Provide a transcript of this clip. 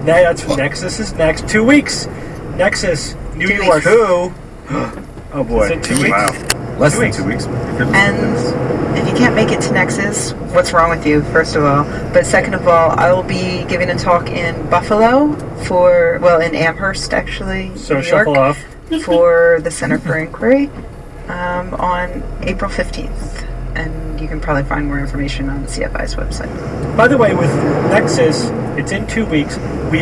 That's Nexus is next. 2 weeks. Nexus, New 2 York. weeks. Who? Oh boy. Is it 2 weeks? Wow. Less 2 than weeks. 2 weeks. And if you can't make it to Nexus, what's wrong with you, first of all? But second of all, I will be giving a talk in Buffalo in Amherst, actually, So New shuffle York, off. for the Center for Inquiry on April 15th. And you can probably find more information on the CFI's website. By the way, with Nexus, it's in 2 weeks. We